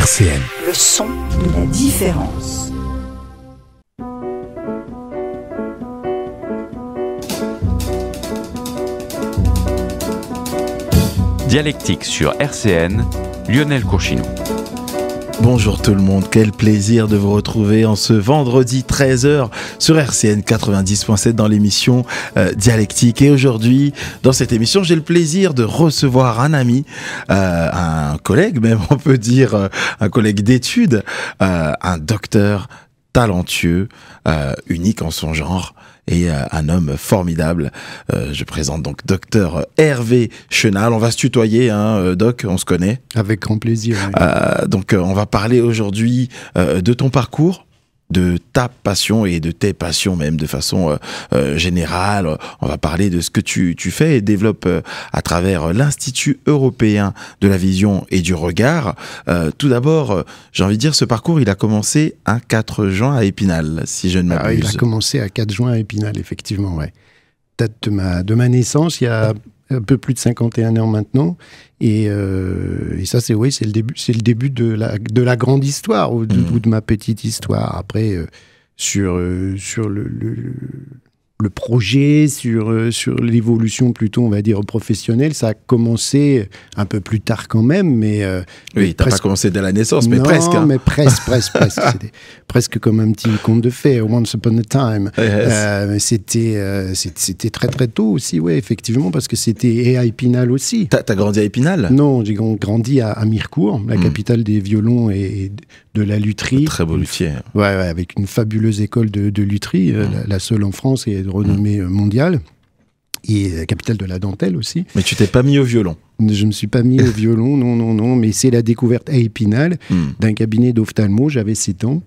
RCN. Le son de la différence. Dialectique sur RCN, Lionel Courchinou. Bonjour tout le monde, quel plaisir de vous retrouver en ce vendredi 13h sur RCN 90.7 dans l'émission Dialectique. Et aujourd'hui, dans cette émission, j'ai le plaisir de recevoir un ami, un collègue même, on peut dire, un collègue d'études, un docteur talentueux, unique en son genre. Et un homme formidable. Je présente donc docteur Hervé Chenal. On va se tutoyer, hein, Doc, on se connaît. Avec grand plaisir. Oui. Donc on va parler aujourd'hui de ton parcours, de ta passion et de tes passions même de façon générale. On va parler de ce que tu fais et développes à travers l'Institut européen de la vision et du regard. Tout d'abord, j'ai envie de dire, ce parcours, il a commencé un 4 juin à Épinal, si je ne m'abuse. Il a commencé à 4 juin à Épinal, effectivement, ouais. Date de ma naissance, il y a un peu plus de 51 ans maintenant. Et ça, c'est le début de la grande histoire ou de ma petite histoire. Après, sur le projet, sur l'évolution plutôt, on va dire, professionnelle, ça a commencé un peu plus tard quand même, mais... oui, t'as pas commencé dès la naissance, mais non, presque. Hein. Mais presque. C'était presque comme un petit conte de fées, Once Upon a Time. Yes. C'était très très tôt aussi, ouais, effectivement, parce que c'était à Épinal aussi. T'as grandi à Épinal? Non, j'ai grandi à Mirecourt, la capitale des violons et de la lutherie. Très beau luthier. Ouais, avec une fabuleuse école de lutherie, la seule en France et de renommée mondiale, et capitale de la dentelle aussi. Mais tu t'es pas mis au violon? Je ne me suis pas mis au violon, non, mais c'est la découverte à Épinal d'un cabinet d'ophtalmo, j'avais 7 ans,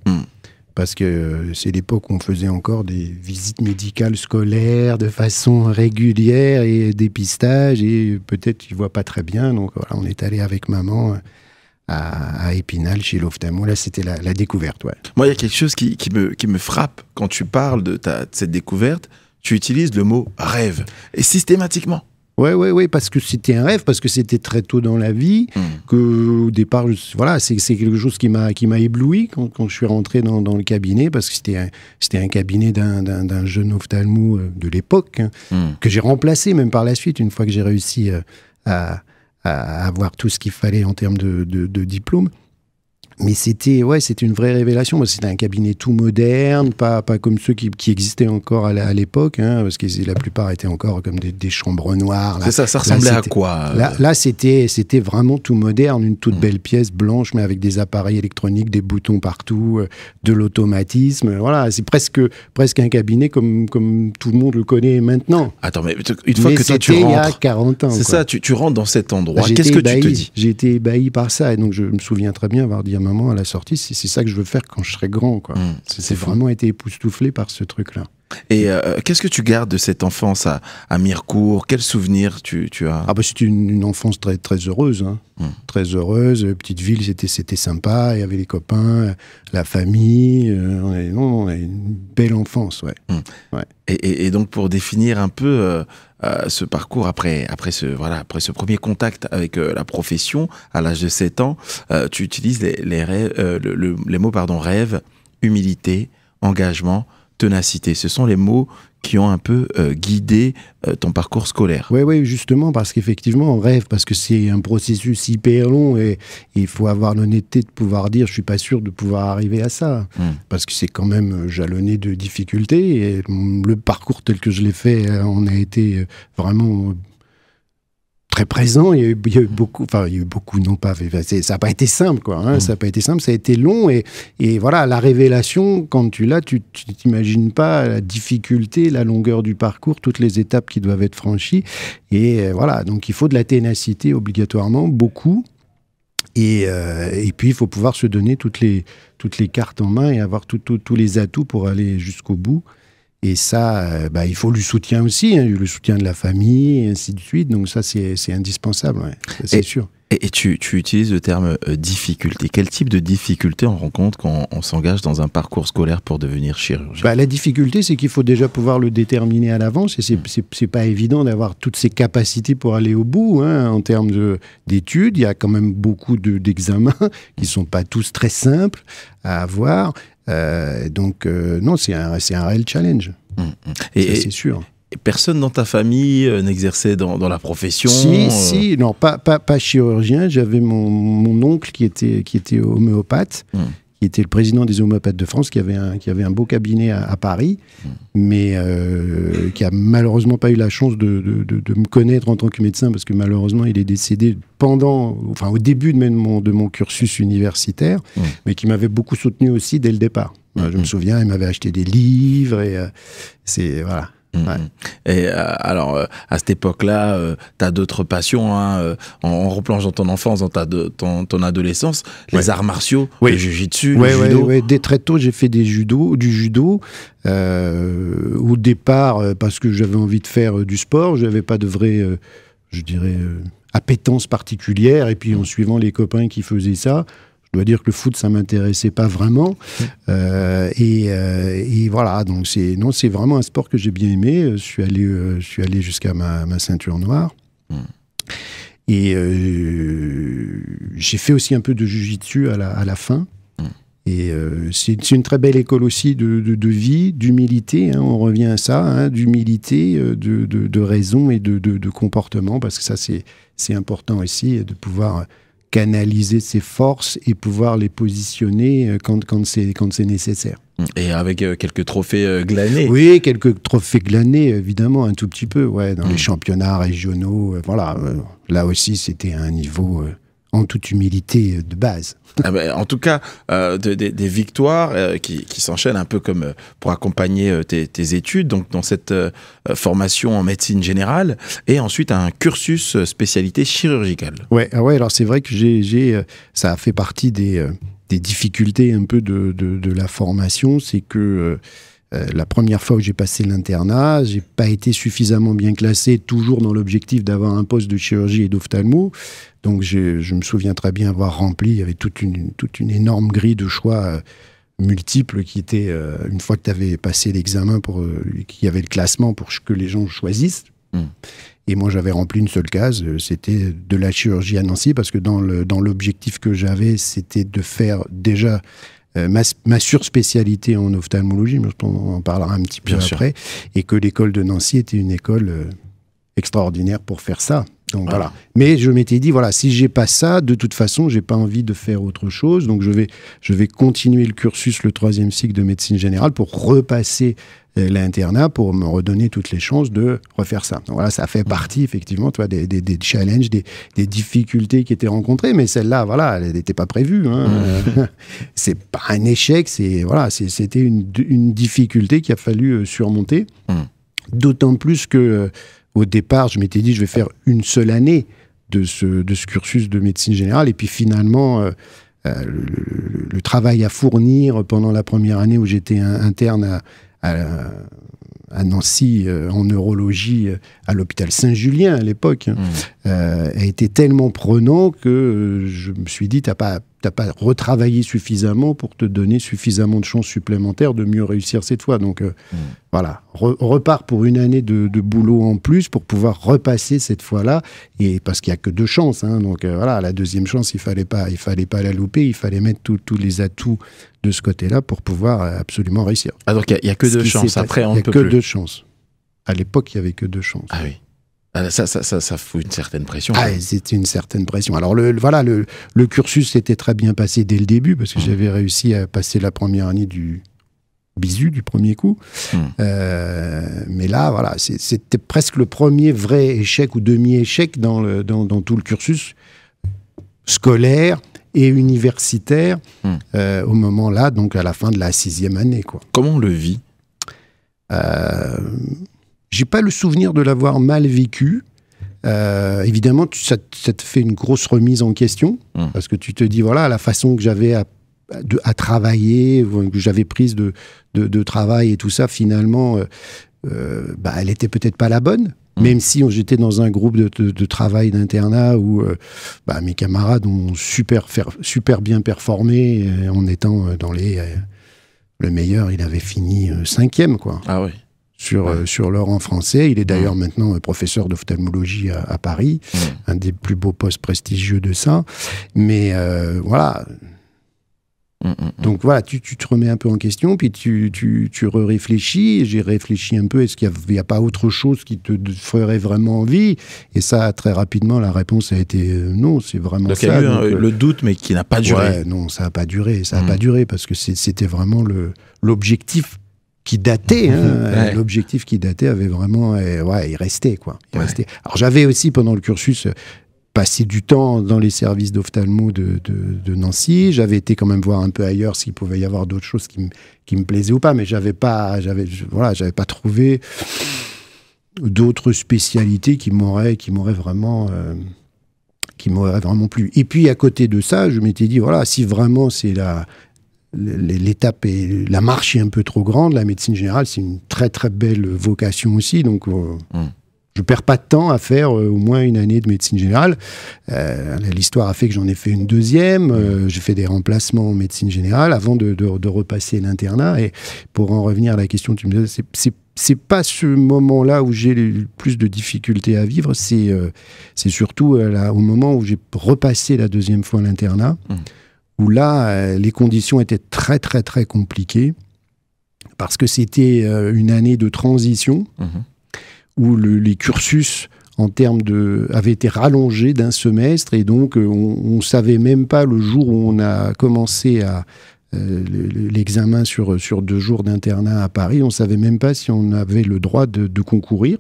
parce que c'est l'époque où on faisait encore des visites médicales scolaires de façon régulière et dépistage, et peut-être tu vois pas très bien, donc voilà, on est allé avec maman à Épinal, chez l'ophtalmo. Là, c'était la découverte, ouais. Moi, il y a quelque chose qui me frappe quand tu parles de cette découverte. Tu utilises le mot rêve, et systématiquement. Ouais, parce que c'était un rêve, parce que c'était très tôt dans la vie, qu'au départ, voilà, c'est quelque chose qui m'a ébloui quand je suis rentré dans le cabinet, parce que c'était un cabinet d'un jeune ophtalmo de l'époque, que j'ai remplacé même par la suite, une fois que j'ai réussi à avoir tout ce qu'il fallait en termes de diplôme. Mais c'était une vraie révélation. C'était un cabinet tout moderne, pas comme ceux qui existaient encore à l'époque, hein, parce que la plupart étaient encore comme des chambres noires. Là. C'est ça ressemblait à quoi Là, c'était vraiment tout moderne, une toute belle pièce blanche, mais avec des appareils électroniques, des boutons partout, de l'automatisme. Voilà, c'est presque un cabinet comme tout le monde le connaît maintenant. Attends, mais une fois que toi tu rentres... il y a 40 ans. C'est ça, tu rentres dans cet endroit. Qu'est-ce que tu te dis? J'ai été ébahi par ça, et donc je me souviens très bien avoir dit à maman à la sortie, c'est ça que je veux faire quand je serai grand, quoi. C'est vraiment été époustouflé par ce truc-là. Et qu'est-ce que tu gardes de cette enfance à Mirecourt? Quels souvenirs tu as? C'était une enfance très, très heureuse. Hein. Très heureuse. Petite ville, c'était sympa. Il y avait les copains, la famille. On a une belle enfance, ouais. Ouais. Et donc, pour définir un peu ce parcours après ce premier contact avec la profession, à l'âge de 7 ans, tu utilises les mots rêve, humilité, engagement, ténacité. Ce sont les mots qui ont un peu guidé ton parcours scolaire. Oui, justement, parce qu'effectivement, on rêve, parce que c'est un processus hyper long, et il faut avoir l'honnêteté de pouvoir dire, je suis pas sûr de pouvoir arriver à ça, parce que c'est quand même jalonné de difficultés, et le parcours tel que je l'ai fait, on a été vraiment... très présent. Il y a eu beaucoup, non pas, ça n'a pas été simple, quoi. Hein, ça n'a pas été simple, ça a été long, et voilà, la révélation, quand tu l'as, tu t'imagines pas la difficulté, la longueur du parcours, toutes les étapes qui doivent être franchies, et voilà, donc il faut de la ténacité obligatoirement, beaucoup, et puis il faut pouvoir se donner toutes les cartes en main et avoir tous les atouts pour aller jusqu'au bout. Et ça, il faut le soutien aussi, hein, le soutien de la famille, et ainsi de suite. Donc ça, c'est indispensable, ouais. C'est sûr. Et tu utilises le terme difficulté. Quel type de difficulté on rencontre quand on s'engage dans un parcours scolaire pour devenir chirurgien? La difficulté, c'est qu'il faut déjà pouvoir le déterminer à l'avance, et c'est pas évident d'avoir toutes ces capacités pour aller au bout, hein, en termes d'études. Il y a quand même beaucoup d'examens qui sont pas tous très simples à avoir. Non, c'est un réel challenge. Et c'est sûr. Et personne dans ta famille n'exerçait dans la profession? Si, non, pas chirurgien. J'avais mon oncle qui était homéopathe, qui était le président des homéopathes de France, qui avait un beau cabinet à Paris, mais qui a malheureusement pas eu la chance de me connaître en tant que médecin, parce que malheureusement il est décédé au début de mon cursus universitaire, mais qui m'avait beaucoup soutenu aussi dès le départ. Je me souviens, il m'avait acheté des livres, et voilà. Ouais. Et alors, à cette époque-là, tu as d'autres passions, hein, en replongeant ton enfance, dans ton adolescence, les arts martiaux, le jiu-jitsu, le judo. Dès très tôt, j'ai fait du judo. Au départ, parce que j'avais envie de faire du sport, je n'avais pas de vraie, appétence particulière. Et puis, en suivant les copains qui faisaient ça, je dois dire que le foot, ça m'intéressait pas vraiment. Et voilà, donc c'est vraiment un sport que j'ai bien aimé. Je suis allé jusqu'à ma ceinture noire. Et j'ai fait aussi un peu de jiu-jitsu à la fin. Et c'est une très belle école aussi de vie, d'humilité, hein, on revient à ça, hein, d'humilité, de raison et de comportement, parce que ça, c'est important aussi, de pouvoir canaliser ses forces et pouvoir les positionner quand c'est nécessaire. Et avec quelques trophées glanés. Oui, quelques trophées glanés, évidemment, un tout petit peu, dans les championnats régionaux. Voilà, là aussi, c'était à un niveau, en toute humilité, de base. En tout cas, des victoires qui s'enchaînent un peu comme pour accompagner tes études, donc dans cette formation en médecine générale, et ensuite un cursus spécialité chirurgicale. Alors c'est vrai que ça a fait partie des difficultés un peu de la formation, c'est que la première fois où j'ai passé l'internat, j'ai pas été suffisamment bien classé, toujours dans l'objectif d'avoir un poste de chirurgie et d'ophtalmo. Donc je me souviens très bien avoir rempli, il y avait toute une énorme grille de choix multiples qui était, une fois que tu avais passé l'examen, qu'il y avait le classement pour que les gens choisissent. Et moi, j'avais rempli une seule case, c'était de la chirurgie à Nancy, parce que dans l'objectif que j'avais, c'était de faire déjà ma surspécialité en ophtalmologie, mais on en parlera un petit peu après, et que l'école de Nancy était une école extraordinaire pour faire ça. Donc voilà. Mais je m'étais dit, voilà, si j'ai pas ça, de toute façon, j'ai pas envie de faire autre chose. Donc je vais continuer le cursus, le 3e cycle de médecine générale, pour repasser l'internat, pour me redonner toutes les chances de refaire ça. Donc voilà, ça fait partie, effectivement, des challenges, des difficultés qui étaient rencontrées. Mais celle-là, voilà, elle n'était pas prévue. Hein. C'est pas un échec, c'était une difficulté qu'il a fallu surmonter. D'autant plus que au départ, je m'étais dit, je vais faire une seule année de ce cursus de médecine générale. Et puis finalement, le travail à fournir pendant la première année où j'étais interne à Nancy, en neurologie, à l'hôpital Saint-Julien à l'époque, a été tellement prenant que je me suis dit, t'as pas retravaillé suffisamment pour te donner suffisamment de chances supplémentaires de mieux réussir cette fois. Donc voilà, repars pour une année de boulot en plus pour pouvoir repasser cette fois-là, et parce qu'il n'y a que 2 chances. Hein, donc voilà, la deuxième chance, il fallait pas la louper, il fallait mettre tous les atouts de ce côté-là pour pouvoir absolument réussir. Ah donc il n'y a que 2 chances, après on ne peut plus. Il n'y a que 2 chances. À l'époque, il n'y avait que 2 chances. Ah oui. Ça fout une certaine pression. C'était une certaine pression. Alors le cursus s'était très bien passé dès le début, parce que j'avais réussi à passer la première année du premier coup. Mais là, voilà, c'était presque le premier vrai échec ou demi-échec dans tout le cursus scolaire et universitaire au moment-là, donc à la fin de la 6e année, quoi. Comment on le vit? J'ai pas le souvenir de l'avoir mal vécu. Évidemment, ça te fait une grosse remise en question, parce que tu te dis, voilà, la façon que j'avais à travailler, que j'avais prise de travail et tout ça, finalement, elle était peut-être pas la bonne. Même si j'étais dans un groupe de travail d'internat où mes camarades ont super bien performé en étant dans le meilleur, il avait fini 5e, quoi. Ah oui. Sur leur en français. Il est d'ailleurs maintenant professeur d'ophtalmologie à Paris, un des plus beaux postes prestigieux de ça. Mais voilà. Donc voilà, tu te remets un peu en question, puis tu réfléchis. J'ai réfléchi un peu, est-ce qu'il n'y a pas autre chose qui te ferait vraiment envie? Et ça, très rapidement, la réponse a été non, c'est vraiment donc, ça. Il y a eu donc, le doute, mais qui n'a pas duré. Ouais, non, ça n'a pas duré. Ça n'a pas duré parce que c'était vraiment l'objectif qui datait. L'objectif qui datait avait vraiment... il restait, quoi. Restait. Alors j'avais aussi, pendant le cursus... passé du temps dans les services d'ophtalmo de Nancy. J'avais été quand même voir un peu ailleurs s'il pouvait y avoir d'autres choses qui me plaisaient ou pas, mais j'avais pas trouvé d'autres spécialités qui m'auraient vraiment plu. Et puis à côté de ça, je m'étais dit voilà, si vraiment c'est l'étape et la marche est un peu trop grande, la médecine générale c'est une très très belle vocation aussi, donc je perds pas de temps à faire au moins une année de médecine générale. L'histoire a fait que j'en ai fait une deuxième. J'ai fait des remplacements en médecine générale avant de repasser l'internat. Et pour en revenir à la question, tu me disais, c'est pas ce moment-là où j'ai le plus de difficultés à vivre. C'est surtout au moment où j'ai repassé la deuxième fois l'internat, où là, les conditions étaient très très très compliquées parce que c'était une année de transition. Où les cursus en termes avaient été rallongés d'un semestre, et donc on ne savait même pas, le jour où on a commencé l'examen sur 2 jours d'internat à Paris, on ne savait même pas si on avait le droit de concourir.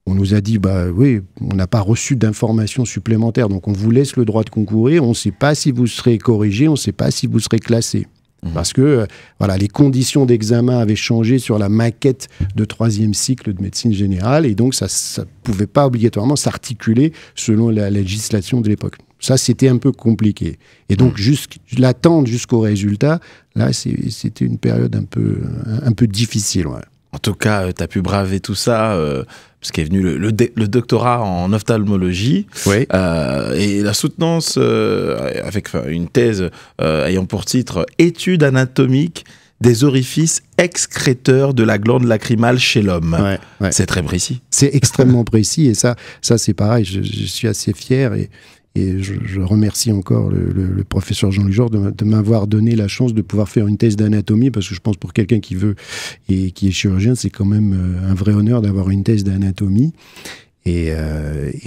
On nous a dit, oui, on n'a pas reçu d'informations supplémentaires, donc on vous laisse le droit de concourir, on ne sait pas si vous serez corrigé, on ne sait pas si vous serez classé. Parce que les conditions d'examen avaient changé sur la maquette de 3e cycle de médecine générale, et donc ça ne pouvait pas obligatoirement s'articuler selon la législation de l'époque. Ça, c'était un peu compliqué. Et donc, l'attente jusqu'au résultat, là, c'était une période un peu difficile. Ouais. En tout cas, tu as pu braver tout ça, parce qu'est venu le doctorat en ophtalmologie, oui. Et la soutenance avec une thèse ayant pour titre « Étude anatomique des orifices excréteurs de la glande lacrymale chez l'homme ». C'est très précis. C'est extrêmement précis, et ça c'est pareil, je suis assez fier, et je remercie encore le professeur Jean-Luc Georges de m'avoir donné la chance de pouvoir faire une thèse d'anatomie, parce que je pense pour quelqu'un qui veut et qui est chirurgien, c'est quand même un vrai honneur d'avoir une thèse d'anatomie. Et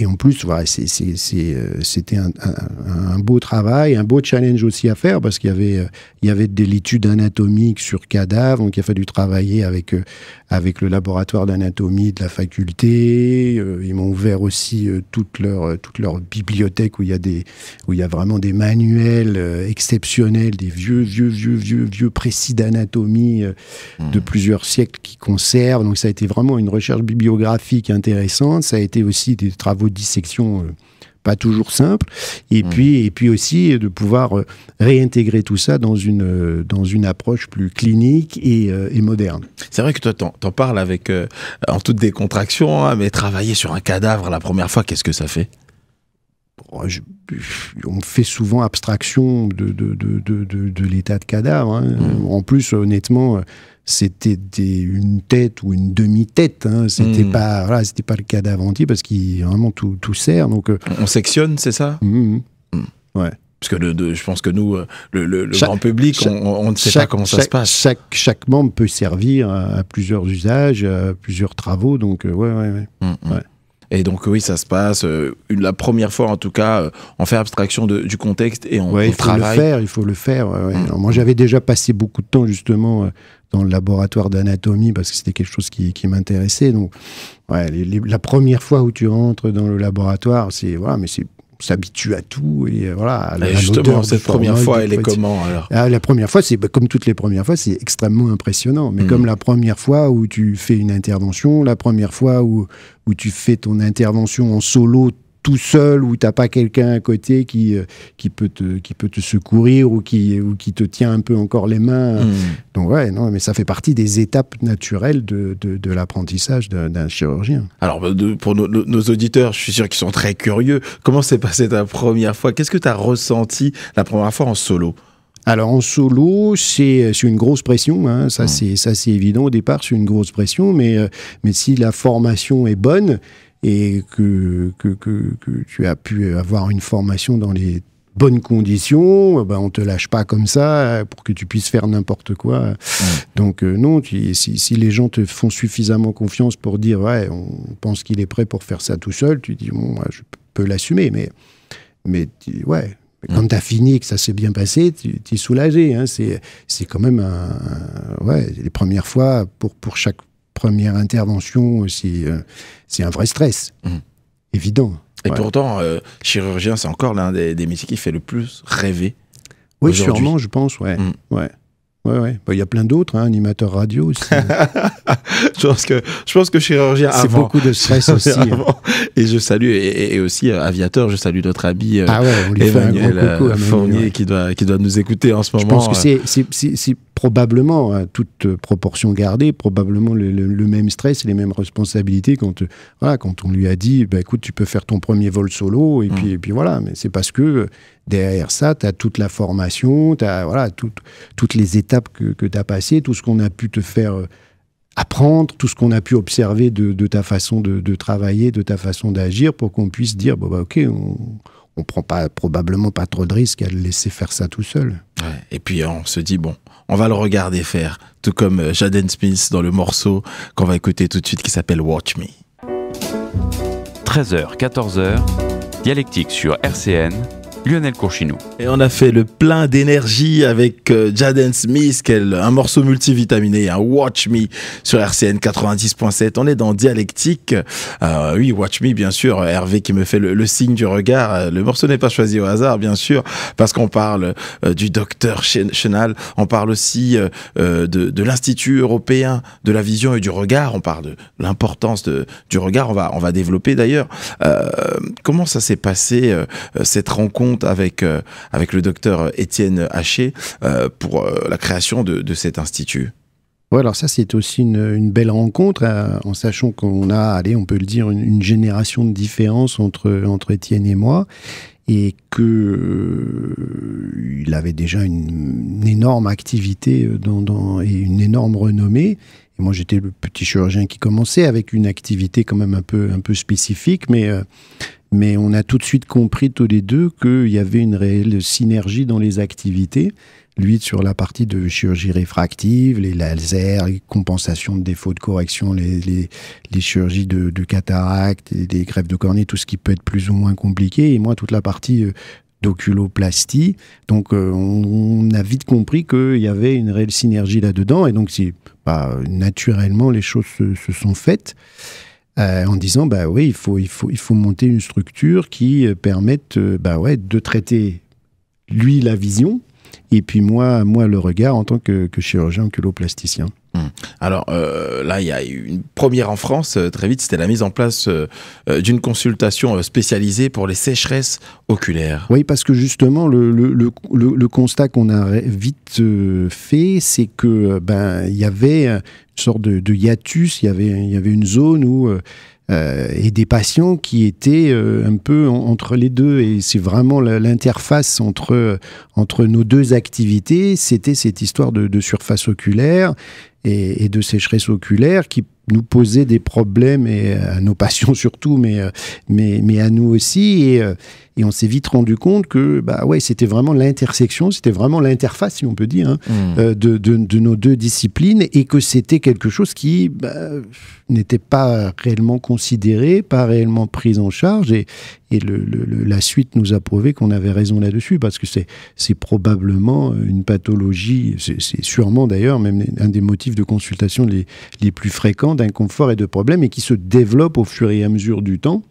en plus, voilà, c'était un beau travail, un beau challenge aussi à faire, parce qu'il y avait de l'étude anatomique sur cadavres, donc il a fallu travailler avec le laboratoire d'anatomie de la faculté. Ils m'ont ouvert aussi toute leur bibliothèque où il y a vraiment des manuels exceptionnels, des vieux précis d'anatomie de plusieurs siècles qui conservent. Donc ça a été vraiment une recherche bibliographique intéressante. Ça a été aussi des travaux de dissection pas toujours simples, et puis aussi de pouvoir réintégrer tout ça dans une approche plus clinique et moderne. C'est vrai que toi t'en parles avec en toute décontraction, hein, mais travailler sur un cadavre la première fois, qu'est-ce que ça fait? On fait souvent abstraction de l'état de cadavre, hein. En plus, honnêtement, c'était une tête ou une demi-tête, hein. C'était pas le cadavre entier, parce qu'il vraiment tout sert. Donc on sectionne, c'est ça? Ouais. Parce que je pense que nous, le grand public, on ne sait pas comment ça se passe. Chaque membre peut servir à plusieurs usages, à plusieurs travaux, donc ouais. Et donc oui, ça se passe. La première fois, en tout cas, on fait abstraction du contexte et on travaille. Il faut le faire. Alors, moi, j'avais déjà passé beaucoup de temps justement dans le laboratoire d'anatomie, parce que c'était quelque chose qui m'intéressait. Donc, la première fois où tu rentres dans le laboratoire, on s'habitue à tout, et voilà. Et justement, cette première fois, elle est comment alors? La première fois, c'est comme toutes les premières fois, c'est extrêmement impressionnant. Mais comme la première fois où tu fais une intervention, la première fois où tu fais ton intervention en solo tout seul, où t'as pas quelqu'un à côté qui peut te secourir ou qui te tient un peu encore les mains. Donc ouais, non, mais ça fait partie des étapes naturelles de l'apprentissage d'un chirurgien. Alors, pour nos auditeurs, je suis sûr qu'ils sont très curieux. Comment s'est passée ta première fois? Qu'est-ce que tu as ressenti la première fois en solo? Alors en solo, c'est une grosse pression, hein. Ça c'est évident au départ, c'est une grosse pression, mais si la formation est bonne et que tu as pu avoir une formation dans les bonnes conditions, ben on te lâche pas comme ça pour que tu puisses faire n'importe quoi. Donc non, si les gens te font suffisamment confiance pour dire ouais, on pense qu'il est prêt pour faire ça tout seul, tu dis bon, je peux l'assumer, mais ouais. Quand tu as fini et que ça s'est bien passé, tu es soulagé. Hein. C'est quand même les premières fois, pour chaque première intervention, c'est un vrai stress. Évident. Et pourtant, chirurgien, c'est encore l'un des métiers qui fait le plus rêver. Oui, sûrement, je pense, ouais. Ouais. Il y a plein d'autres, hein, animateurs radio aussi. je pense que chirurgien c'est beaucoup de stress aussi. Et je salue, et aussi aviateur, je salue notre ami on lui fait un grand coucou, Fournier qui doit nous écouter en ce moment. Je pense que c'est probablement, à toute proportion gardée, probablement le même stress et les mêmes responsabilités quand on lui a dit écoute, tu peux faire ton premier vol solo, et puis voilà. Mais c'est parce que derrière ça, tu as toute la formation, tu as toutes les étapes que tu as passées, tout ce qu'on a pu te faire apprendre, tout ce qu'on a pu observer de ta façon de travailler, de ta façon d'agir, pour qu'on puisse dire ok, on prend probablement pas trop de risques à le laisser faire ça tout seul. Ouais, et puis on se dit on va le regarder faire, tout comme Jaden Smith dans le morceau qu'on va écouter tout de suite qui s'appelle Watch Me. 13h, 14h, Dialectique sur RCN, Lionel Courchinou. Et on a fait le plein d'énergie avec Jaden Smith, un morceau multivitaminé, un Watch Me sur RCN 90.7. On est dans Dialectique. Oui, Watch Me, bien sûr. Hervé qui me fait le signe du regard. Le morceau n'est pas choisi au hasard, bien sûr, parce qu'on parle du docteur Chenal. On parle aussi de l'Institut européen de la vision et du regard. On parle de l'importance du regard. On va développer d'ailleurs. Comment ça s'est passé, cette rencontre avec le docteur Étienne Haché pour la création de cet institut? Ouais, alors ça, c'est aussi une belle rencontre, en sachant qu'on a, on peut le dire, une génération de différence entre Étienne et moi, et qu'il avait déjà une énorme activité et une énorme renommée. Et moi, j'étais le petit chirurgien qui commençait avec une activité quand même un peu spécifique, mais on a tout de suite compris tous les deux qu'il y avait une réelle synergie dans les activités. Lui, sur la partie de chirurgie réfractive, les lasers, les compensations de défauts de correction, les chirurgies de cataracte, des greffes de cornée, tout ce qui peut être plus ou moins compliqué. Et moi, toute la partie d'oculoplastie. Donc, on a vite compris qu'il y avait une réelle synergie là-dedans. Et donc, naturellement, les choses se sont faites. En disant, oui, il faut monter une structure qui permette de traiter, lui, la vision, et puis moi le regard en tant que chirurgien oculoplasticien. Alors là, il y a eu une première en France, très vite, c'était la mise en place d'une consultation spécialisée pour les sécheresses oculaires. Oui, parce que justement, le constat qu'on a vite fait, c'est que il y avait une sorte de hiatus, il y avait une zone où et des patients qui étaient un peu entre les deux, et c'est vraiment l'interface entre nos deux activités, c'était cette histoire de surface oculaire et de sécheresse oculaire qui nous posait des problèmes, et à nos patients surtout, mais à nous aussi, et on s'est vite rendu compte que c'était vraiment l'intersection, c'était vraiment l'interface, si on peut dire, de nos deux disciplines, et que c'était quelque chose qui n'était pas réellement considéré, pas réellement pris en charge, et la suite nous a prouvé qu'on avait raison là-dessus, parce que c'est probablement une pathologie, c'est sûrement d'ailleurs même un des motifs de consultation les plus fréquents d'inconfort et de problèmes, et qui se développe au fur et à mesure du temps.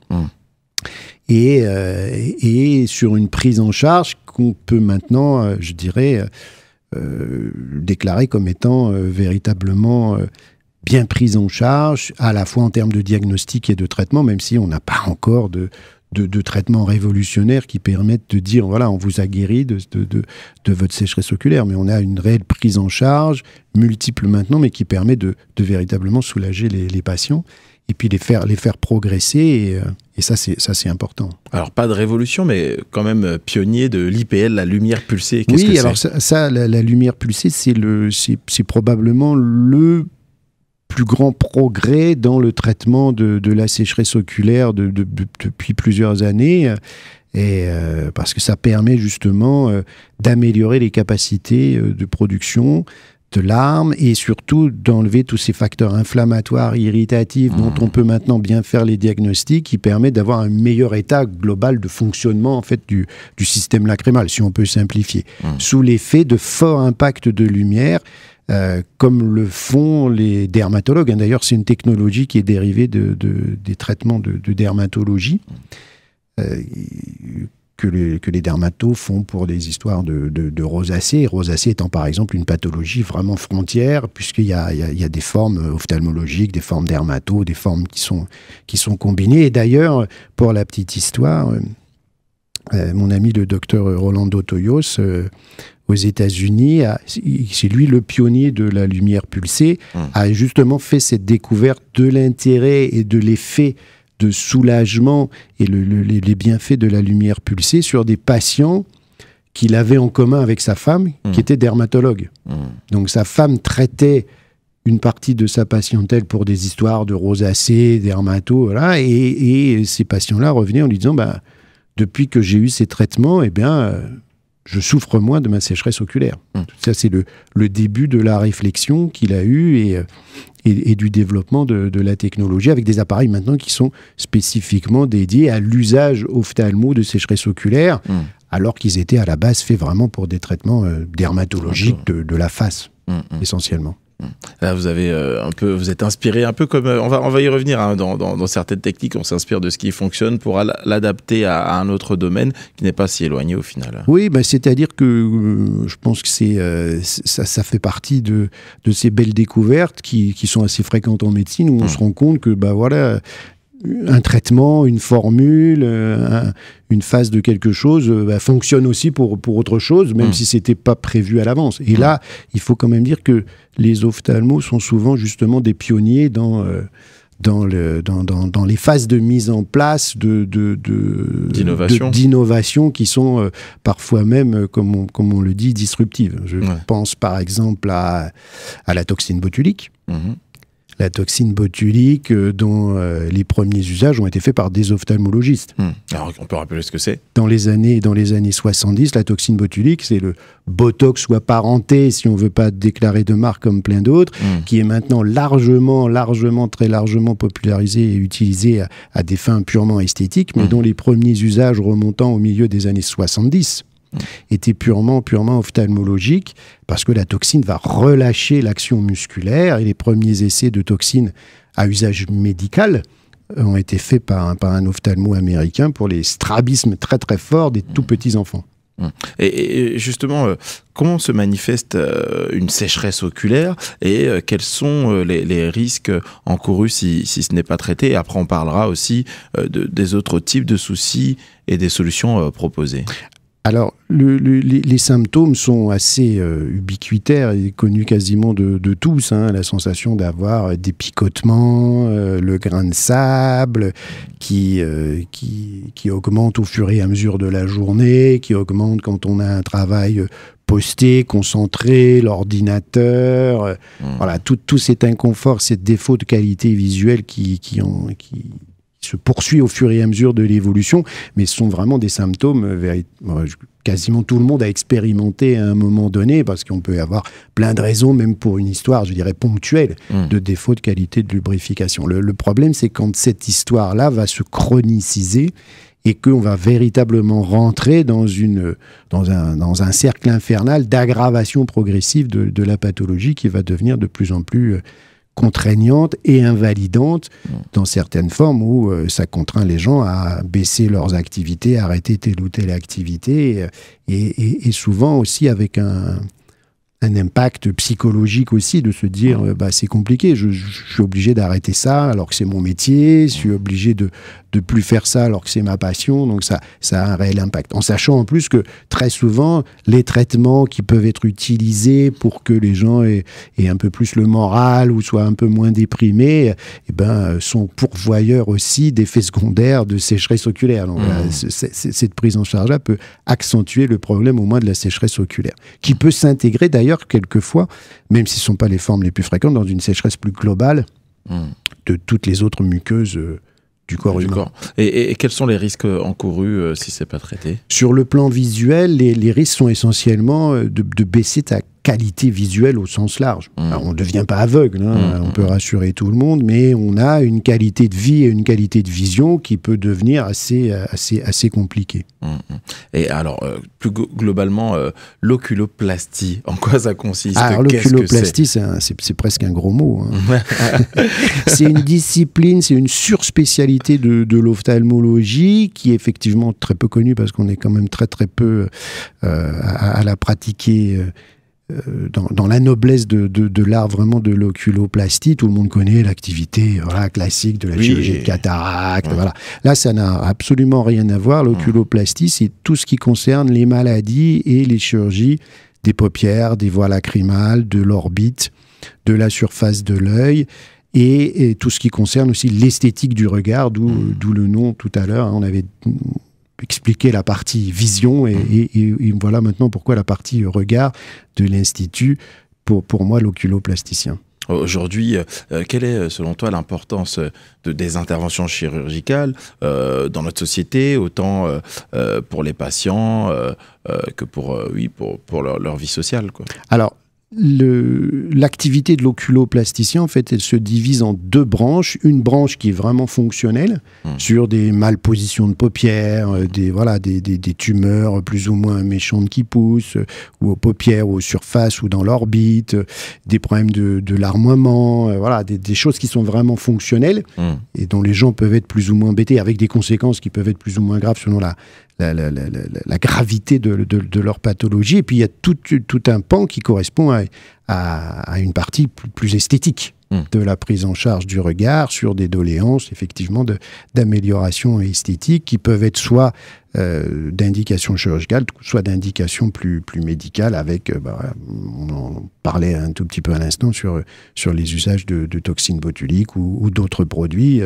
Et sur une prise en charge qu'on peut maintenant, je dirais, déclarer comme étant véritablement bien prise en charge, à la fois en termes de diagnostic et de traitement, même si on n'a pas encore de de traitements révolutionnaires qui permettent de dire, voilà, on vous a guéri de votre sécheresse oculaire, mais on a une réelle prise en charge, multiple maintenant, mais qui permet de véritablement soulager les patients, et puis les faire progresser, et ça c'est important. Alors pas de révolution, mais quand même pionnier de l'IPL, la lumière pulsée. Qu'est-ce que oui, c'est? alors la lumière pulsée, c'est probablement le plus grand progrès dans le traitement de la sécheresse oculaire depuis plusieurs années, et parce que ça permet justement d'améliorer les capacités de production de larmes et surtout d'enlever tous ces facteurs inflammatoires, irritatifs dont on peut maintenant bien faire les diagnostics, qui permet d'avoir un meilleur état global de fonctionnement en fait du système lacrymal, si on peut simplifier, sous l'effet de forts impacts de lumière. Comme le font les dermatologues. D'ailleurs, c'est une technologie qui est dérivée des traitements de dermatologie que les dermatos font pour des histoires de rosacée. Rosacée étant par exemple une pathologie vraiment frontière, puisqu'il y a des formes ophtalmologiques, des formes dermatos, des formes qui sont combinées. Et d'ailleurs, pour la petite histoire, mon ami le docteur Rolando Toyos, aux États-Unis, c'est lui le pionnier de la lumière pulsée, a justement fait cette découverte de l'intérêt et de l'effet de soulagement et les bienfaits de la lumière pulsée sur des patients qu'il avait en commun avec sa femme, qui était dermatologue. Donc sa femme traitait une partie de sa patientèle pour des histoires de rosacée, dermato, voilà, et ces patients-là revenaient en lui disant, bah, depuis que j'ai eu ces traitements, eh bien, je souffre moins de ma sécheresse oculaire. Ça, c'est le début de la réflexion qu'il a eue et du développement de la technologie, avec des appareils maintenant qui sont spécifiquement dédiés à l'usage ophtalmo de sécheresse oculaire, alors qu'ils étaient à la base faits vraiment pour des traitements dermatologiques de la face, essentiellement. Là, vous avez vous êtes inspiré un peu comme on va y revenir hein, dans certaines techniques, on s'inspire de ce qui fonctionne pour l'adapter à un autre domaine qui n'est pas si éloigné au final. Oui, bah, c'est-à-dire que je pense que ça fait partie de ces belles découvertes qui sont assez fréquentes en médecine, où on se rend compte que bah voilà, un traitement, une formule, une phase de quelque chose fonctionne aussi pour autre chose, même si c'était pas prévu à l'avance. Et là, il faut quand même dire que les ophtalmos sont souvent justement des pionniers dans les phases de mise en place d'innovation qui sont parfois même, comme on le dit, disruptives. Je pense par exemple à la toxine botulique. La toxine botulique dont les premiers usages ont été faits par des ophtalmologistes. Alors, on peut rappeler ce que c'est? Dans les années 70, la toxine botulique, c'est le Botox ou apparenté, si on ne veut pas déclarer de marque comme plein d'autres, qui est maintenant très largement popularisé et utilisé à des fins purement esthétiques, mais dont les premiers usages remontant au milieu des années 70 était purement ophtalmologique, parce que la toxine va relâcher l'action musculaire, et les premiers essais de toxines à usage médical ont été faits par un ophtalmo américain pour les strabismes très très forts des tout petits enfants. Et justement, comment se manifeste une sécheresse oculaire et quels sont les risques encourus si ce n'est pas traité? Et après, on parlera aussi des autres types de soucis et des solutions proposées. Alors, les symptômes sont assez ubiquitaires et connus quasiment de tous. Hein. La sensation d'avoir des picotements, le grain de sable qui augmente au fur et à mesure de la journée, qui augmente quand on a un travail posté, concentré, l'ordinateur. Voilà, tout cet inconfort, ces défauts de qualité visuelle qui se poursuit au fur et à mesure de l'évolution, mais ce sont vraiment des symptômes quasiment tout le monde a expérimenté à un moment donné, parce qu'on peut avoir plein de raisons, même pour une histoire, je dirais, ponctuelle, de défaut de qualité de lubrification. Le problème, c'est quand cette histoire-là va se chroniciser et qu'on va véritablement rentrer dans un cercle infernal d'aggravation progressive de la pathologie, qui va devenir de plus en plus contraignante et invalidante dans certaines formes, où ça contraint les gens à baisser leurs activités, à arrêter telle ou telle activité, et souvent aussi avec un impact psychologique aussi, de se dire c'est compliqué, je suis obligé d'arrêter ça alors que c'est mon métier, je suis obligé de de plus faire ça alors que c'est ma passion. Donc ça a un réel impact. En sachant en plus que très souvent, les traitements qui peuvent être utilisés pour que les gens aient un peu plus le moral ou soient un peu moins déprimés, sont pourvoyeurs aussi d'effets secondaires de sécheresse oculaire. Donc cette prise en charge-là peut accentuer le problème au moins de la sécheresse oculaire, qui peut s'intégrer d'ailleurs quelquefois, même si ce ne sont pas les formes les plus fréquentes, dans une sécheresse plus globale de toutes les autres muqueuses du corps humain. Et quels sont les risques encourus si c'est pas traité? Sur le plan visuel, les risques sont essentiellement de baisser ta qualité visuelle au sens large. Alors, on ne devient pas aveugle, on peut rassurer tout le monde, mais on a une qualité de vie et une qualité de vision qui peut devenir assez compliquée. Et alors, plus globalement, l'oculoplastie, en quoi ça consiste? Alors, l'oculoplastie, c'est presque un gros mot. C'est une discipline, c'est une surspécialité de l'ophtalmologie qui est effectivement très peu connue parce qu'on est quand même très peu à la pratiquer dans la noblesse de l'art vraiment de l'oculoplastie. Tout le monde connaît l'activité classique de la chirurgie de cataracte. Voilà. Là, ça n'a absolument rien à voir. L'oculoplastie, c'est tout ce qui concerne les maladies et les chirurgies des paupières, des voies lacrymales, de l'orbite, de la surface de l'œil. Et tout ce qui concerne aussi l'esthétique du regard, d'où le nom tout à l'heure. On avait expliqué la partie vision et voilà maintenant pourquoi la partie regard de l'Institut, pour moi, l'oculoplasticien. Aujourd'hui, quelle est, selon toi, l'importance des interventions chirurgicales dans notre société, autant pour les patients que pour leur vie sociale, quoi? Alors, l'activité de l'oculoplasticien, en fait, elle se divise en deux branches. Une branche qui est vraiment fonctionnelle, sur des malpositions de paupières, des tumeurs plus ou moins méchantes qui poussent, ou aux paupières, ou aux surfaces, ou dans l'orbite, des problèmes de larmoiement, des choses qui sont vraiment fonctionnelles et dont les gens peuvent être plus ou moins embêtés, avec des conséquences qui peuvent être plus ou moins graves selon la gravité de leur pathologie. Et puis il y a tout un pan qui correspond à une partie plus esthétique de la prise en charge du regard, sur des doléances effectivement d'amélioration esthétique qui peuvent être soit d'indication chirurgicale, soit d'indication plus médicale, avec, on en parlait un tout petit peu à l'instant sur les usages de toxines botuliques ou d'autres produits.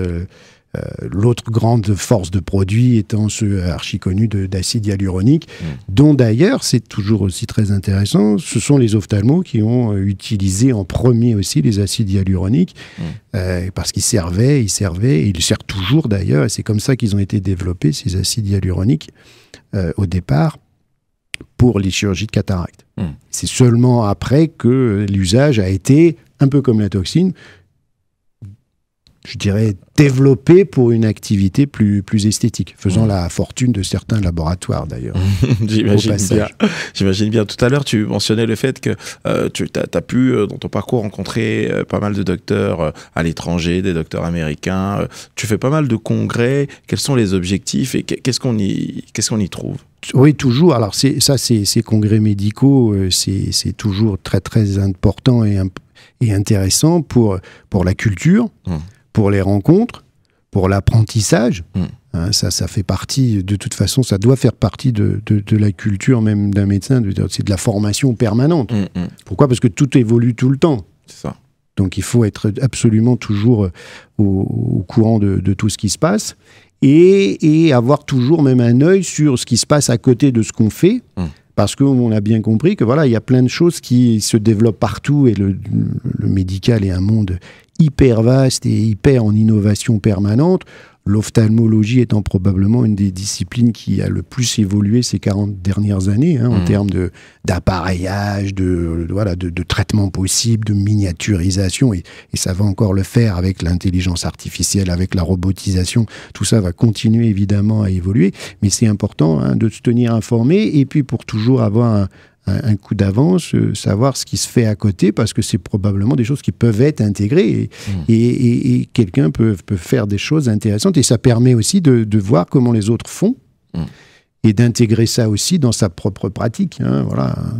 L'autre grande force de produit étant ceux archi-connus d'acide hyaluronique, dont d'ailleurs, c'est toujours aussi très intéressant, ce sont les ophtalmos qui ont utilisé en premier aussi les acides hyaluroniques, parce qu'ils servaient, et ils servent toujours d'ailleurs, et c'est comme ça qu'ils ont été développés, ces acides hyaluroniques, au départ, pour les chirurgies de cataracte. C'est seulement après que l'usage a été, un peu comme la toxine, je dirais, développé pour une activité plus esthétique, faisant la fortune de certains laboratoires d'ailleurs. J'imagine bien. Tout à l'heure, tu mentionnais le fait que tu as pu, dans ton parcours, rencontrer pas mal de docteurs à l'étranger, des docteurs américains. Tu fais pas mal de congrès. Quels sont les objectifs et qu'est-ce qu'on y trouve? Oui, toujours. Alors, ces congrès médicaux, c'est toujours très, très important et intéressant pour la culture, pour les rencontres, pour l'apprentissage. Ça fait partie, de toute façon, ça doit faire partie de la culture même d'un médecin. C'est de la formation permanente. Pourquoi? Parce que tout évolue tout le temps. C'est ça. Donc il faut être absolument toujours au courant de tout ce qui se passe et avoir toujours même un œil sur ce qui se passe à côté de ce qu'on fait. Parce qu'on a bien compris que il y a plein de choses qui se développent partout et le médical est un monde hyper vaste et hyper en innovation permanente. L'ophtalmologie étant probablement une des disciplines qui a le plus évolué ces 40 dernières années, en termes d'appareillage, de traitement possible, de miniaturisation, et ça va encore le faire avec l'intelligence artificielle, avec la robotisation. Tout ça va continuer évidemment à évoluer, mais c'est important de se tenir informé, et puis pour toujours avoir un coup d'avance, savoir ce qui se fait à côté, parce que c'est probablement des choses qui peuvent être intégrées et quelqu'un peut faire des choses intéressantes, et ça permet aussi de voir comment les autres font et d'intégrer ça aussi dans sa propre pratique.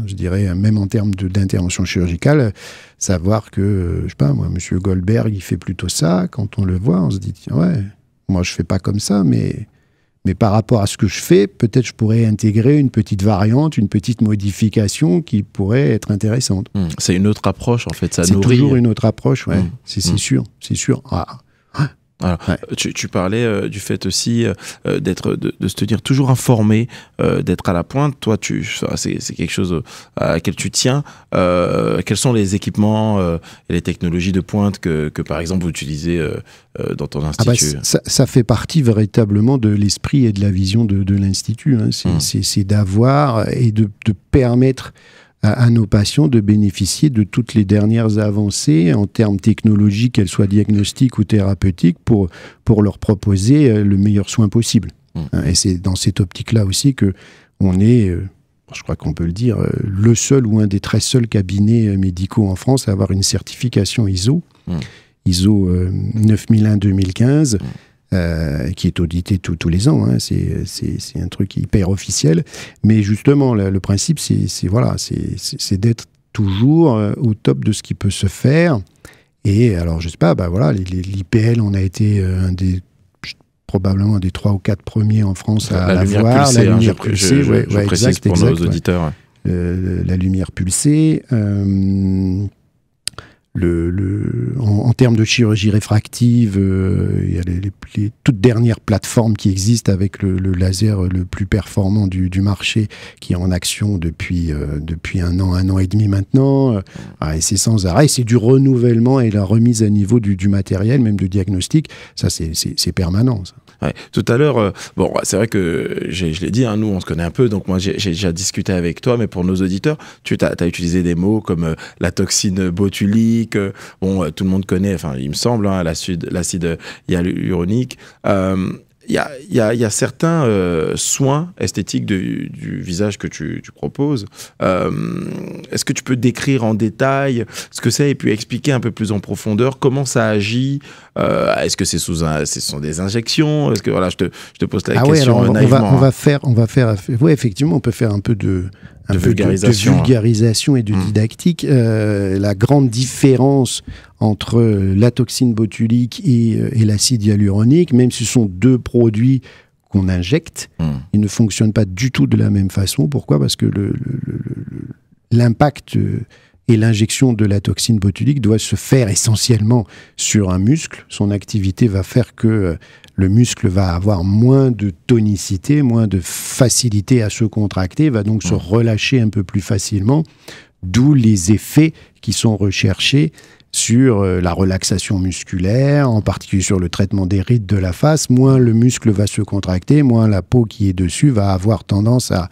Je dirais, même en termes d'intervention chirurgicale, savoir que, je sais pas moi, M. Goldberg, il fait plutôt ça. Quand on le voit, on se dit, tiens, ouais, Moi, je fais pas comme ça, mais par rapport à ce que je fais, peut-être je pourrais intégrer une petite variante, une petite modification qui pourrait être intéressante. C'est une autre approche, en fait. Ça c'est nourrit. toujours une autre approche, ouais. C'est sûr, c'est sûr. Ah. Alors, tu parlais du fait aussi de se tenir toujours informé, d'être à la pointe. Toi, c'est quelque chose à laquelle tu tiens. Quels sont les équipements et les technologies de pointe que par exemple, vous utilisez dans ton institut? Ça fait partie véritablement de l'esprit et de la vision de l'Institut. Hein. C'est d'avoir et de permettre à nos patients de bénéficier de toutes les dernières avancées en termes technologiques, qu'elles soient diagnostiques ou thérapeutiques, pour leur proposer le meilleur soin possible. Et c'est dans cette optique-là aussi qu'on est, je crois qu'on peut le dire, le seul ou un des très seuls cabinets médicaux en France à avoir une certification ISO 9001-2015, qui est audité tous les ans. Hein. C'est un truc hyper officiel. Mais justement, le principe, c'est d'être toujours au top de ce qui peut se faire. Et alors, je sais pas, l'IPL, on a été probablement des 3 ou 4 premiers en France à l'avoir. La lumière pulsée, je précise pour nos auditeurs. La lumière pulsée. En termes de chirurgie réfractive, il y a les toutes dernières plateformes qui existent avec le laser le plus performant du marché, qui est en action depuis 1 an et demi maintenant. Et c'est sans arrêt. C'est du renouvellement et la remise à niveau du matériel, même de diagnostic. Ça, c'est permanent, ça. Ouais. Tout à l'heure, c'est vrai que je l'ai dit, hein, nous on se connaît un peu, donc moi j'ai déjà discuté avec toi, mais pour nos auditeurs, tu as utilisé des mots comme la toxine botulique, tout le monde connaît, enfin il me semble, hein, l'acide hyaluronique. Il y a certains soins esthétiques du visage que tu proposes. Est-ce que tu peux décrire en détail ce que c'est et puis expliquer un peu plus en profondeur comment ça agit? Est-ce que ce sont des injections? Est-ce que je te pose la question naïvement. On va faire. Oui, effectivement, on peut faire un peu de vulgarisation et de didactique. La grande différence entre la toxine botulique et l'acide hyaluronique, même si ce sont 2 produits qu'on injecte, ils ne fonctionnent pas du tout de la même façon. Pourquoi? Parce que l'impact et l'injection de la toxine botulique doit se faire essentiellement sur un muscle. Son activité va faire que le muscle va avoir moins de tonicité, moins de facilité à se contracter, va donc se relâcher un peu plus facilement, d'où les effets qui sont recherchés sur la relaxation musculaire, en particulier sur le traitement des rides de la face. Moins le muscle va se contracter, moins la peau qui est dessus va avoir tendance à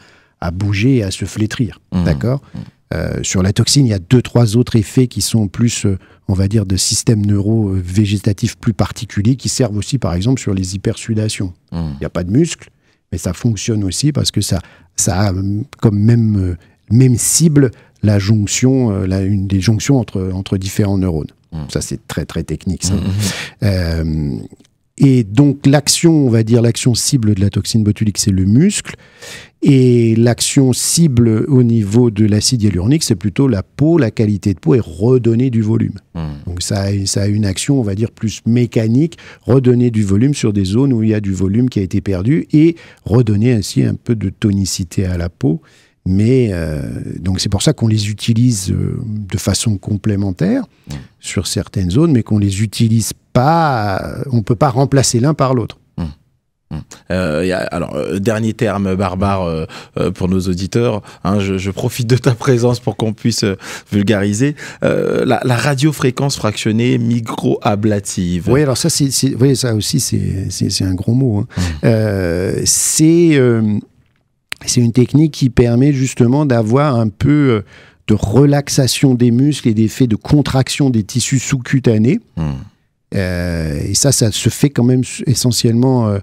bouger et à se flétrir. D'accord ? Sur la toxine, il y a 2-3 autres effets qui sont plus, on va dire, de systèmes neuro-végétatifs plus particuliers, qui servent aussi, par exemple, sur les hypersudations. Il n'y a pas de muscle, mais ça fonctionne aussi parce que ça a comme même cible la jonction, une des jonctions entre différents neurones. Ça, c'est très, très technique, ça. Et donc, l'action cible de la toxine botulique, c'est le muscle. Et l'action cible au niveau de l'acide hyaluronique, c'est plutôt la peau, la qualité de peau et redonner du volume. Donc, ça a une action, on va dire, plus mécanique, redonner du volume sur des zones où il y a du volume qui a été perdu et redonner ainsi un peu de tonicité à la peau. Mais donc c'est pour ça qu'on les utilise de façon complémentaire sur certaines zones, mais qu'on les utilise pas, on peut pas remplacer l'un par l'autre. Alors, dernier terme barbare pour nos auditeurs, hein, je profite de ta présence pour qu'on puisse vulgariser. La radiofréquence fractionnée microablative. Oui, alors ça, ça aussi, c'est un gros mot. Hein. C'est une technique qui permet justement d'avoir un peu de relaxation des muscles et d'effet de contraction des tissus sous-cutanés. Et ça se fait quand même essentiellement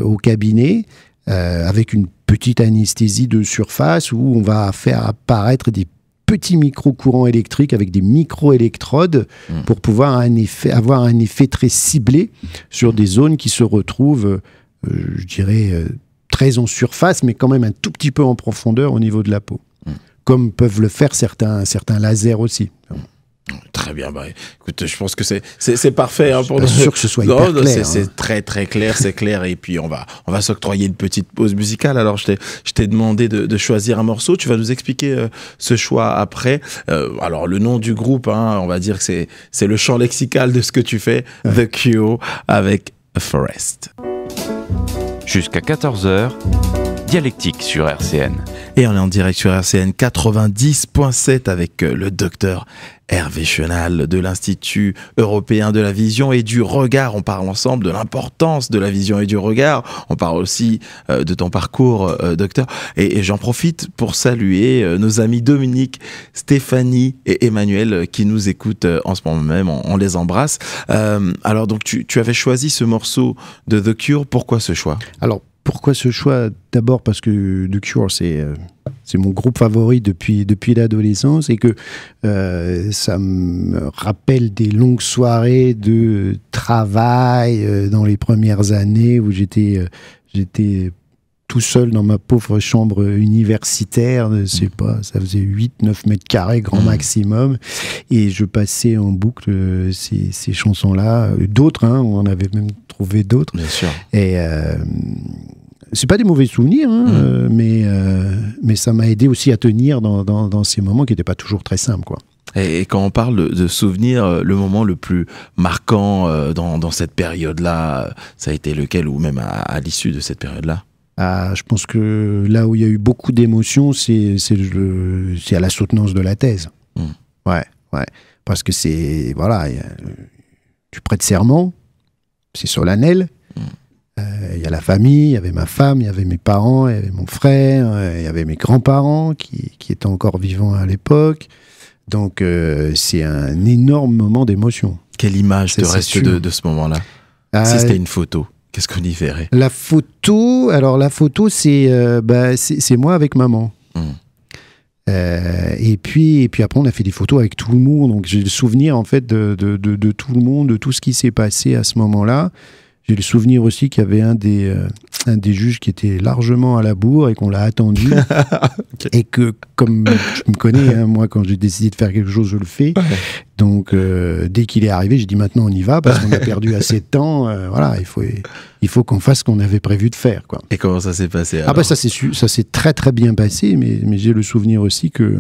au cabinet, avec une petite anesthésie de surface où on va faire apparaître des petits micro-courants électriques avec des micro-électrodes pour pouvoir avoir un effet très ciblé sur des zones qui se retrouvent, je dirais, très en surface, mais quand même un tout petit peu en profondeur au niveau de la peau. Comme peuvent le faire certains lasers aussi. Très bien, bah, écoute, je pense que c'est parfait. Hein, Je suis pas sûr que ce soit hyper clair. C'est très très clair, c'est clair. Et puis on va s'octroyer une petite pause musicale. Alors je t'ai demandé de choisir un morceau. Tu vas nous expliquer ce choix après. Alors le nom du groupe, hein, on va dire que c'est le champ lexical de ce que tu fais. The Cure avec A Forest. Jusqu'à 14h, Dialectique sur RCN. Et on est en direct sur RCN 90.7 avec le docteur Hervé Chenal de l'Institut européen de la vision et du regard. On parle ensemble de l'importance de la vision et du regard. On parle aussi de ton parcours, docteur. Et j'en profite pour saluer nos amis Dominique, Stéphanie et Emmanuel qui nous écoutent en ce moment même. On les embrasse. Alors donc tu avais choisi ce morceau de The Cure. Pourquoi ce choix? Alors, pourquoi ce choix? D'abord parce que The Cure, c'est mon groupe favori depuis l'adolescence et que ça me rappelle des longues soirées de travail dans les premières années où j'étais tout seul dans ma pauvre chambre universitaire, je sais pas, ça faisait 8-9 mètres carrés grand maximum, et je passais en boucle ces chansons-là, d'autres, hein, on en avait même trouvé d'autres. Bien sûr. Et c'est pas des mauvais souvenirs, hein, mais ça m'a aidé aussi à tenir dans ces moments qui n'étaient pas toujours très simples, quoi. Et quand on parle de souvenirs, le moment le plus marquant dans cette période-là, ça a été lequel, ou même à l'issue de cette période-là? Je pense que là où il y a eu beaucoup d'émotions, c'est à la soutenance de la thèse. Ouais. Parce que c'est, voilà, tu prêtes serment, c'est solennel. Il y a la famille, il y avait ma femme, il y avait mes parents, il y avait mon frère, il y avait mes grands-parents qui étaient encore vivants à l'époque. Donc c'est un énorme moment d'émotion. Quelle image te reste de ce moment-là? Si c'était une photo, qu'est-ce qu'on y verrait? La photo, c'est moi avec maman. Et puis après on a fait des photos avec tout le monde, donc j'ai le souvenir en fait de tout le monde, de tout ce qui s'est passé à ce moment-là. J'ai le souvenir aussi qu'il y avait un des juges qui était largement à la bourre et qu'on l'a attendu. Okay. Et que, comme je me connais, hein, moi, quand j'ai décidé de faire quelque chose, je le fais. Ouais. Donc, dès qu'il est arrivé, j'ai dit maintenant on y va parce qu'on a perdu assez de temps. Voilà, il faut qu'on fasse ce qu'on avait prévu de faire, quoi. Et comment ça s'est passé alors? Ça s'est très très bien passé, mais j'ai le souvenir aussi que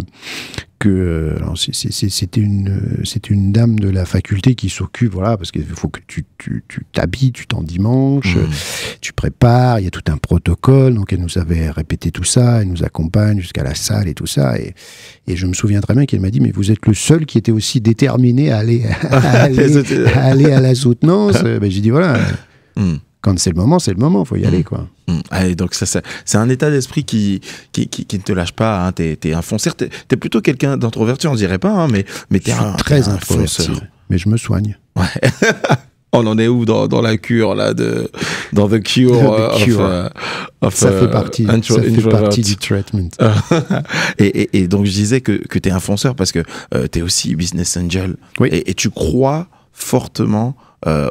c'était une dame de la faculté qui s'occupe, voilà, parce qu'il faut que tu t'habilles, tu t'endimanches, tu prépares, il y a tout un protocole, donc elle nous avait répété tout ça, elle nous accompagne jusqu'à la salle et tout ça, et je me souviens très bien qu'elle m'a dit, mais vous êtes le seul qui était aussi déterminé à aller à la soutenance. J'ai dit, voilà, quand c'est le moment, faut y aller, quoi. Allez, donc c'est un état d'esprit qui ne te lâche pas, hein. T'es un fonceur, t'es plutôt quelqu'un d'introverti, on dirait pas, hein, mais t'es très introverti, mais je me soigne. Ouais. On en est où dans la cure là dans The Cure, ça fait partie du traitement. Et donc je disais que t'es un fonceur parce que t'es aussi business angel, oui. Et tu crois fortement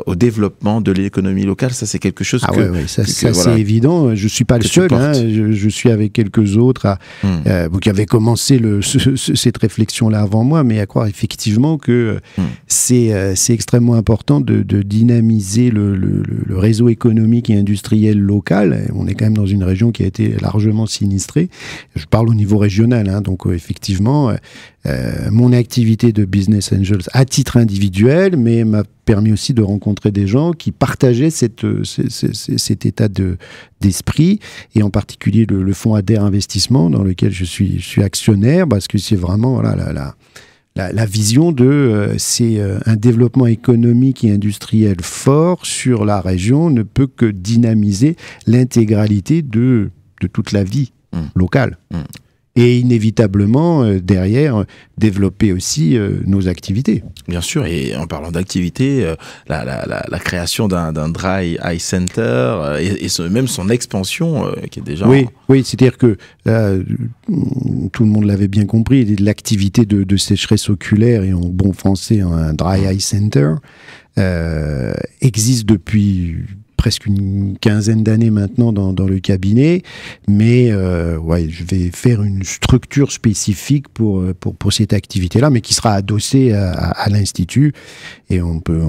au développment de l'économie locale. Ça, c'est quelque chose ça c'est évident. Je ne suis pas le seul. Hein. Je suis avec quelques autres qui avaient commencé cette réflexion-là avant moi, mais à croire effectivement que c'est extrêmement important de dynamiser le réseau économique et industriel local. On est quand même dans une région qui a été largement sinistrée. Je parle au niveau régional. Hein, donc, effectivement, mon activité de business angels à titre individuel, mais m'a permis aussi de rencontrer des gens qui partageaient cet état d'esprit, et en particulier le fonds ADER Investissement, dans lequel je suis actionnaire, parce que c'est vraiment la vision c'est un développement économique et industriel fort sur la région ne peut que dynamiser l'intégralité de toute la vie locale. Et inévitablement, derrière, développer aussi nos activités. Bien sûr, et en parlant d'activités, la création d'un Dry Eye Center et même son expansion qui est déjà... Oui, c'est-à-dire que tout le monde l'avait bien compris, l'activité de sécheresse oculaire, et en bon français, un Dry Eye Center, existe depuis presque une quinzaine d'années maintenant dans le cabinet, mais je vais faire une structure spécifique pour cette activité-là, mais qui sera adossée à l'Institut, et on peut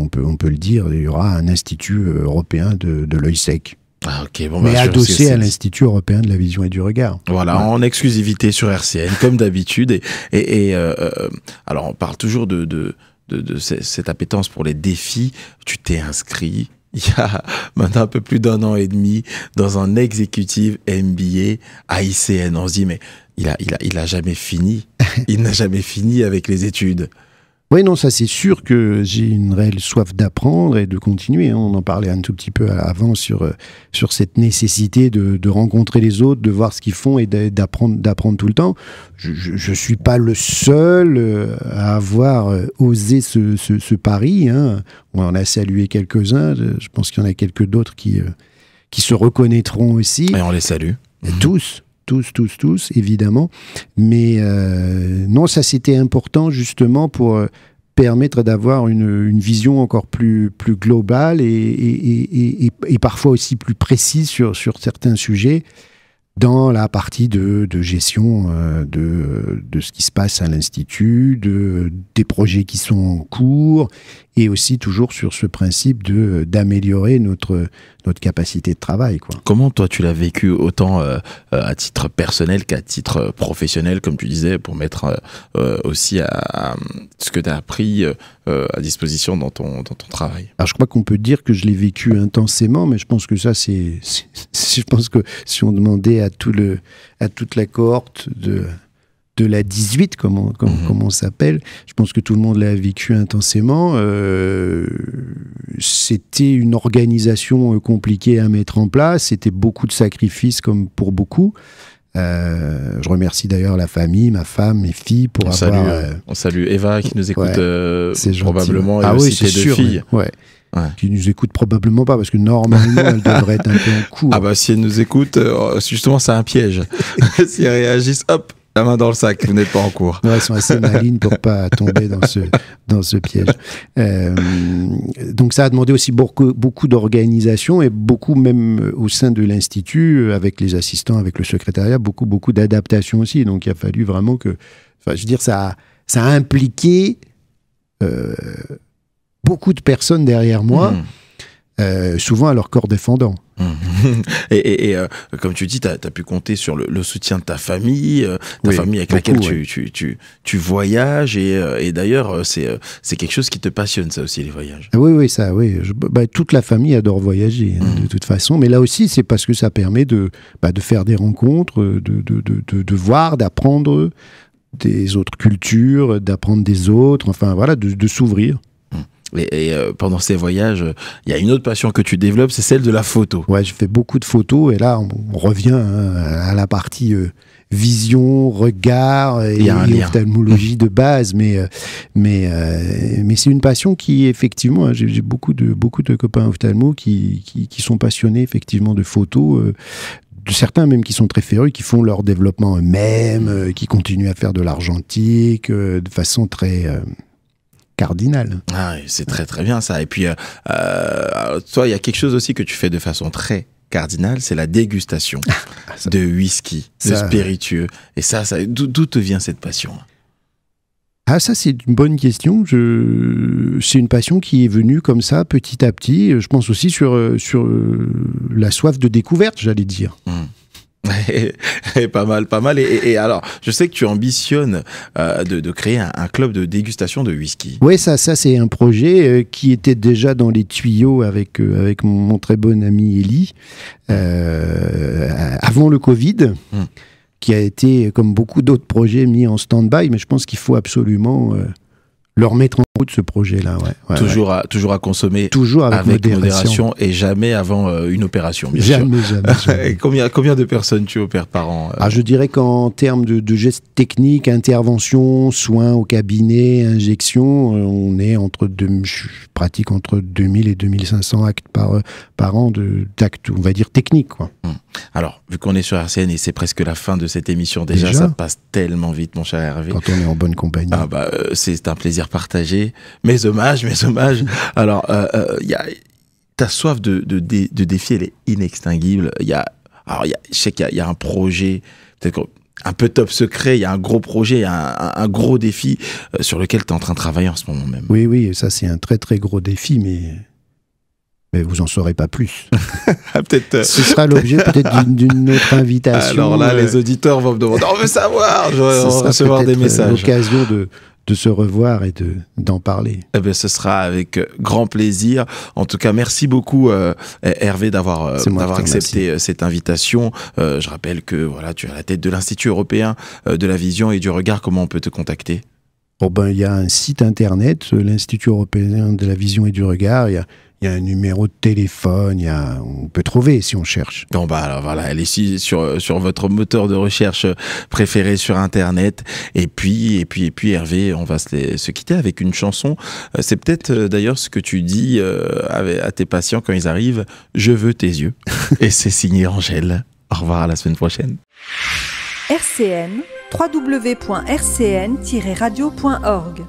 le dire, il y aura un Institut européen de l'œil sec. Ah, ok. Bon, mais adossé à l'Institut européen de la vision et du regard. Voilà, ouais. En exclusivité sur RCN, comme d'habitude. Alors, on parle toujours de cette appétence pour les défis. Tu t'es inscrit il y a maintenant un peu plus d'un an et demi dans un executive MBA à ICN. On se dit, mais il a jamais fini. Il n'a jamais fini avec les études. Oui, non, ça c'est sûr que j'ai une réelle soif d'apprendre et de continuer. On en parlait un tout petit peu avant sur cette nécessité de rencontrer les autres, de voir ce qu'ils font et d'apprendre tout le temps. Je suis pas le seul à avoir osé ce pari. Hein. On en a salué quelques-uns. Je pense qu'il y en a quelques d'autres qui se reconnaîtront aussi. Et on les salue. Tous, évidemment. Mais non, ça c'était important justement pour permettre d'avoir une vision encore plus globale et parfois aussi plus précise sur certains sujets dans la partie de gestion de ce qui se passe à l'Institut, des projets qui sont en cours, et aussi toujours sur ce principe d'améliorer notre capacité de travail, quoi. Comment toi tu l'as vécu autant à titre personnel qu'à titre professionnel, comme tu disais, pour mettre aussi à ce que tu as appris à disposition dans ton travail? Alors je crois qu'on peut dire que je l'ai vécu intensément, mais je pense que ça je pense que si on demandait à toute la cohorte de la 18, comme on s'appelle, je pense que tout le monde l'a vécu intensément. C'était une organisation compliquée à mettre en place, c'était beaucoup de sacrifices comme pour beaucoup. Je remercie d'ailleurs la famille, ma femme, mes filles pour on salue Eva qui nous écoute probablement, ouais. Et aussi tes deux filles. Ouais. Qui nous écoute probablement pas, parce que normalement elle devrait être un peu en cours. Ah bah si elle nous écoute, justement c'est un piège. Si elles réagissent, hop, la main dans le sac, vous n'êtes pas en cours. Ouais, elles sont assez malines pour pas tomber dans ce piège. Donc ça a demandé aussi beaucoup d'organisation, et beaucoup même au sein de l'Institut, avec les assistants, avec le secrétariat, beaucoup d'adaptation aussi. Donc il a fallu vraiment ça a impliqué beaucoup de personnes derrière moi, souvent à leur corps défendant. Et comme tu dis, tu as pu compter sur le soutien de ta famille, famille avec laquelle tu voyages, et d'ailleurs c'est quelque chose qui te passionne, ça aussi, les voyages. Oui, toute la famille adore voyager, de toute façon, mais là aussi c'est parce que ça permet de faire des rencontres, de voir, d'apprendre des autres cultures, d'apprendre des autres, enfin voilà, de s'ouvrir. Et pendant ces voyages, il y a une autre passion que tu développes, c'est celle de la photo. Ouais, je fais beaucoup de photos, et là on revient à la partie vision, regard et ophtalmologie de base, mais c'est une passion qui effectivement, j'ai beaucoup de copains ophtalmos qui sont passionnés effectivement de photos. De certains même qui sont très férus, qui font leur développement eux-mêmes, qui continuent à faire de l'argentique de façon très cardinal. Ah, c'est très très bien ça. Et puis, toi, il y a quelque chose aussi que tu fais de façon très cardinale, c'est la dégustation de whisky, de spiritueux. Et ça d'où te vient cette passion? Ah, ça, c'est une bonne question. C'est une passion qui est venue comme ça, petit à petit. Je pense aussi sur la soif de découverte, j'allais dire. Pas mal. Et alors, je sais que tu ambitionnes de créer un club de dégustation de whisky. Oui, ça c'est un projet qui était déjà dans les tuyaux avec mon très bon ami Elie, avant le Covid, qui a été, comme beaucoup d'autres projets, mis en stand-by, mais je pense qu'il faut absolument le remettre en route, ce projet-là. Toujours à consommer, toujours avec modération, et jamais avant une opération. Jamais. Et combien de personnes tu opères par an? Je dirais qu'en termes de gestes techniques, interventions, soins au cabinet, injections, je pratique entre 2000 et 2500 actes par an d'actes, on va dire, techniques, quoi. Alors, vu qu'on est sur RCN et c'est presque la fin de cette émission, déjà ça passe tellement vite, mon cher Hervé. Quand on est en bonne compagnie. C'est un plaisir partagé. Mes hommages. Alors, ta soif de défi, elle est inextinguible. Je sais qu'il y a un projet, peut-être un peu top secret, il y a un gros projet, un gros défi sur lequel tu es en train de travailler en ce moment même. Oui, et ça c'est un très très gros défi, mais vous en saurez pas plus. Peut-être. Ce sera l'objet peut-être d'une autre invitation. Alors là, les auditeurs vont me demander, on veut savoir, on va recevoir des messages. L'occasion de se revoir et d'en parler. Eh bien, ce sera avec grand plaisir. En tout cas, merci beaucoup Hervé d'avoir accepté cette invitation. Je rappelle que voilà, tu es à la tête de l'Institut européen de la vision et du regard. Comment on peut te contacter? Il y a un site internet, l'Institut européen de la vision et du regard. Il y a un numéro de téléphone, on peut trouver si on cherche. Bon, alors voilà, elle est ici sur votre moteur de recherche préféré sur Internet. Et puis Hervé, on va se quitter avec une chanson. C'est peut-être d'ailleurs ce que tu dis à tes patients quand ils arrivent. Je veux tes yeux. Et c'est signé Angèle. Au revoir, à la semaine prochaine. RCN, www.rcn-radio.org